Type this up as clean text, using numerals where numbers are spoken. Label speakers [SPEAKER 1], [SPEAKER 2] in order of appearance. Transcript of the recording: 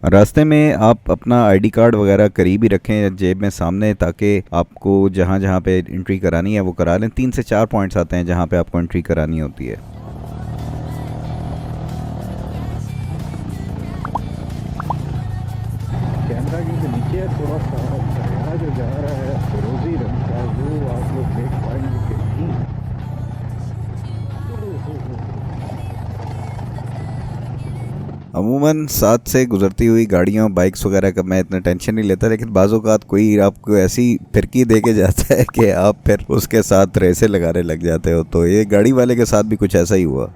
[SPEAKER 1] रास्ते में आप अपना आईडी कार्ड वगैरह करीब ही रखें जेब में सामने, ताकि आपको जहाँ जहाँ पे एंट्री करानी है वो करा लें। 3 से 4 पॉइंट्स आते हैं जहाँ पे आपको एंट्री करानी होती है।
[SPEAKER 2] कैमरा क्योंकि नीचे है थोड़ा सा, हरियाणा जो जा रहा है फिरोजी रंग का, वो आप लोग देख पाएंगे कि नहीं।
[SPEAKER 1] अमूमन साथ से गुजरती हुई गाड़ियों बाइक्स वगैरह का मैं इतना टेंशन नहीं लेता, लेकिन बाज़-औक़ात कोई आपको ऐसी फिरकी दे के जाता है कि आप फिर उसके साथ रेसे लगाने लग जाते हो। तो ये गाड़ी वाले के साथ भी कुछ ऐसा ही हुआ।